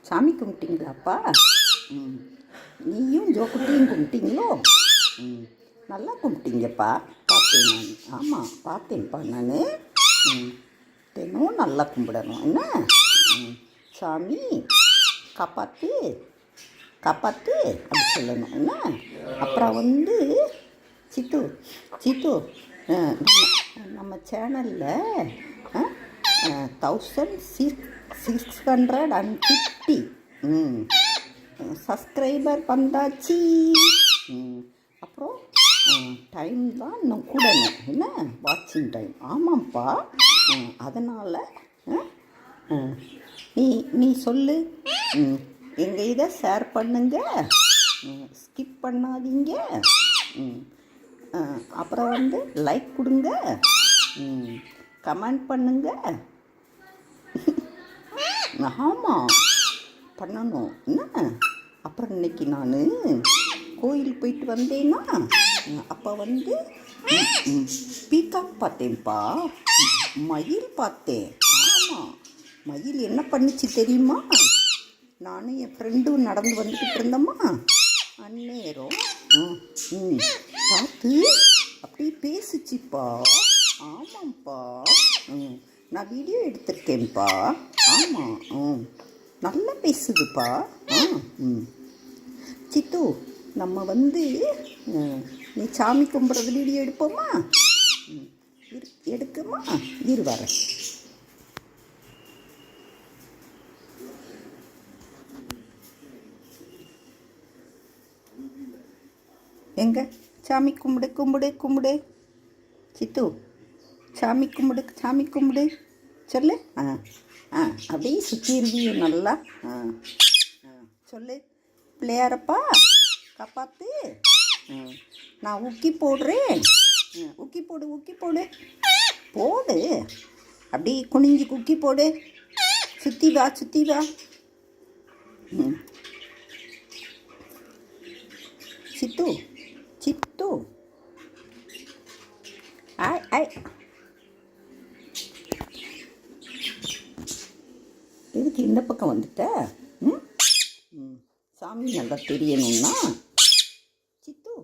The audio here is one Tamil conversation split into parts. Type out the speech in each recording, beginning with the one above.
சாமி கும்பிட்டீங்களாப்பா? ம். நீயும் ஜோக்குட்டியும் கும்பிட்டீங்களோ? ம். நல்லா கும்பிட்டீங்கப்பா. பார்த்தேன் நான். ஆமாம், பார்த்தேன்ப்பா நான். ம். தினமும் நல்லா கும்பிடணும் என்ன? ம். சாமி காப்பாற்று காப்பாற்று அப்படி சொல்லணும் என்ன? அப்புறம் சித்து சித்து நம்ம சேனலில் 1650 சப்ஸ்கிரைபர் வந்தாச்சு. அப்புறம் டைம் தான் இன்னும் கூடணும் என்ன? வாட்சிங் டைம். ஆமாம்ப்பா. அதனால் நீ சொல்லு. எங்கள் இதை ஷேர் பண்ணுங்க, ஸ்கிப் பண்ணாதீங்க. அப்புறம் லைக் கொடுங்க, கமெண்ட் பண்ணுங்க. ஆமாம், பண்ணணும் என்ன? அப்புறம் இன்னைக்கு நான் கோயில் போயிட்டு வந்தேன்னா அப்போ பீகாக் பார்த்தேன்ப்பா, மயில் பார்த்தேன். ஆமாம், மயில் என்ன பண்ணுச்சு தெரியுமா? நானும் என் ஃப்ரெண்டும் நடந்து வந்துக்கிட்டு இருந்தோம்மா, அந்நேரம் பார்த்து அப்படி பேசுச்சுப்பா. ஆமாம்ப்பா, நான் வீடியோ எடுத்திருக்கேன்ப்பா. ஆமாம், நல்லா பேசுதுப்பா. சித்து, நம்ம நீ சாமி கும்பிட்றது வீடியோ எடுப்போமா? எடுக்குமா? வரேன். எங்க சாமி கும்பிடு கும்பிடு கும்பிடு. சித்து, சாமி கும்பிடு சொல்லு. அப்படியே சுற்றிடுவியோ நல்லா. சொல்லு, பிள்ளையாரப்பா காப்பாத்து. நான் ஊக்கி போடுறேன். ஊக்கி போடு போடு. அப்படியே குனிஞ்சு குக்கி போடு. சுற்றி வா. சித்து ஆய் எதுக்கு இந்த பக்கம் வந்துட்ட? சாமி நல்லா தெரியணும்னா. சித்து,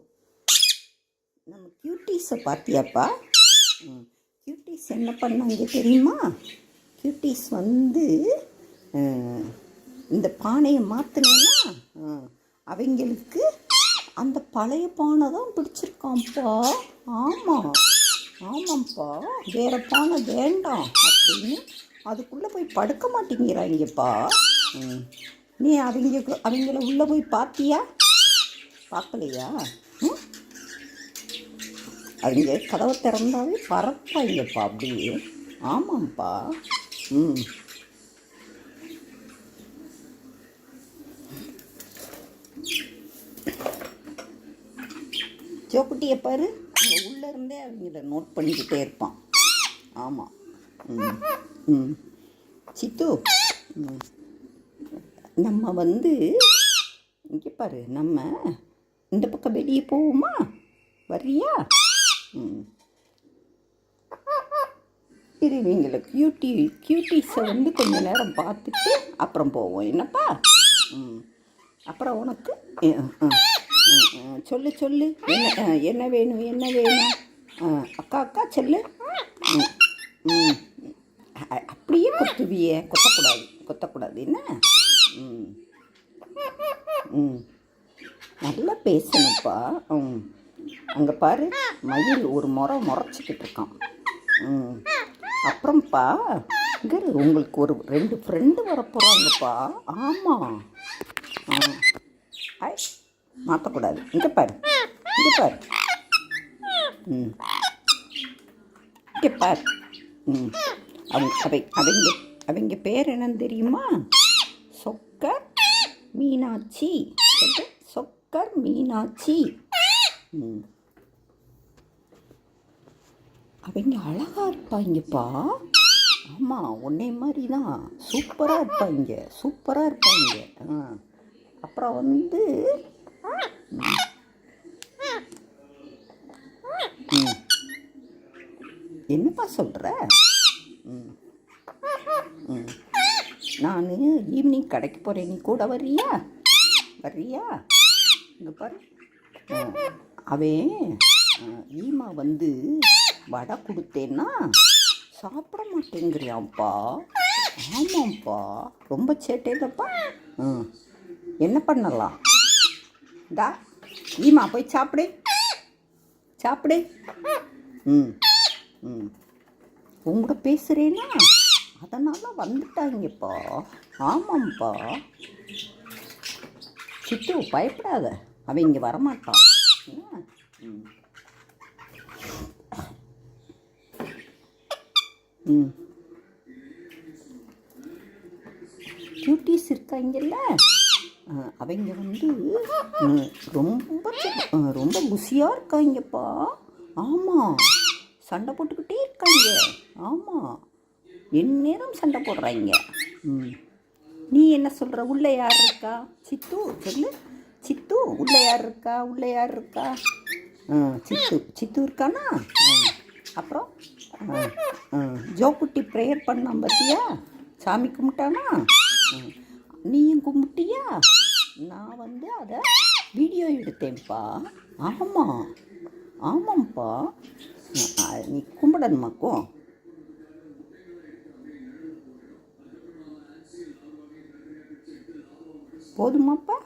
நம்ம கியூட்டீஸை பார்த்தியாப்பா? கியூட்டீஸ் என்ன பண்ணாங்க தெரியுமா? கியூட்டீஸ் இந்த பானையை மாற்றினேன்னா அவங்களுக்கு அந்த பழைய பானை தான் பிடிச்சிருக்கான்ப்பா. ஆமாம்ப்பா, வேறு பானை வேண்டாம் அப்படின்னு அதுக்குள்ளே போய் படுக்க மாட்டேங்கிறாங்கப்பா. நீ அவங்கள உள்ளே போய் பார்த்தியா? பார்க்கலையா? அவங்க கதவை திறந்தாவே பறப்பாங்கப்பா அப்படியே. ஆமாம்ப்பா. ஜோக்குட்டியை பாரு, உள்ளே இருந்தே அவங்கள நோட் பண்ணிக்கிட்டே இருப்பான். ஆமாம். சித்து, நம்ம இங்கே பாரு, நம்ம இந்த பக்கம் வெளியே போவோமா? வர்றியா? இவங்களை கியூட்டீஸை கொஞ்ச நேரம் பார்த்துட்டு அப்புறம் போவோம் என்னப்பா? அப்புறம் உனக்கு சொல்லு என்ன வேணும்? அக்கா சொல்லு. அப்படியே கொத்தக்கூடாது என்ன? நல்லா பேசணும்ப்பா. அங்கே பாரு, மயில் ஒரு முறைச்சிக்கிட்டு இருக்கான். அப்புறம்ப்பா இங்கே உங்களுக்கு ஒரு 2 ஃப்ரெண்டு வரப்போகிறாங்கப்பா. ஆமாம், மாற்றக்கூடாது. இங்கே பாரு. இங்கே பாரு. அவங்க பேர் என்னன்னு தெரியுமா? சொக்கர் மீனாட்சி. சொக்கர் மீனாட்சி. அவங்க அழகாக இருப்பாங்கப்பா. ஆமாம், உன்னை மாதிரி தான் சூப்பராக இருப்பாங்க. அப்புறம் என்னப்பா சொல்கிற? நான் ஈவினிங் கடைக்கு போகிறேன், நீ கூட வர்றியா? வர்றியா? இங்கே பாரு, அவன் ஈமா வந்து வடை கொடுத்தேன்னா சாப்பிட மாட்டேங்கிறியாப்பா. ஆமாம்ப்பா, ரொம்ப சேட்டையிலப்பா. என்ன பண்ணலாம்? டா ஈமா போய் சாப்பிடு, சாப்பிடு. ம் ம் உங்கள்கிட்ட பேசுகிறேன்னா அதனால் வந்துட்டாங்கப்பா. ஆமாம்ப்பா. சித்து பயப்படாத, அவன் இங்கே வரமாட்டான். ம் ம் கியூட்டீஸ் இருக்காங்கல்ல, அவங்க வந்து ரொம்ப குசியாக இருக்காங்கப்பா. ஆமாம், சண்டை போட்டுக்கிட்டே இருக்காங்க. ஆமாம், எந்நேரம் சண்டை போடுறாங்க. நீ என்ன சொல்கிற? உள்ளே யார் இருக்கா? சித்து சொல்லு. சித்து, உள்ளே யார் இருக்கா? உள்ளே யார் இருக்கா? சித்து இருக்கானா? அப்புறம் ஜோக்குட்டி ப்ரேயர் பண்ணான் பார்த்தியா? சாமி கும்பிட்டானா? நீயும் கும்பிட்டியா? நான் வந்து அதை வீடியோ எடுத்தேன்ப்பா. ஆமாம், ஆமாம்ப்பா. நீ கும்பிடணுமாக்கும். போதுமாப்பா?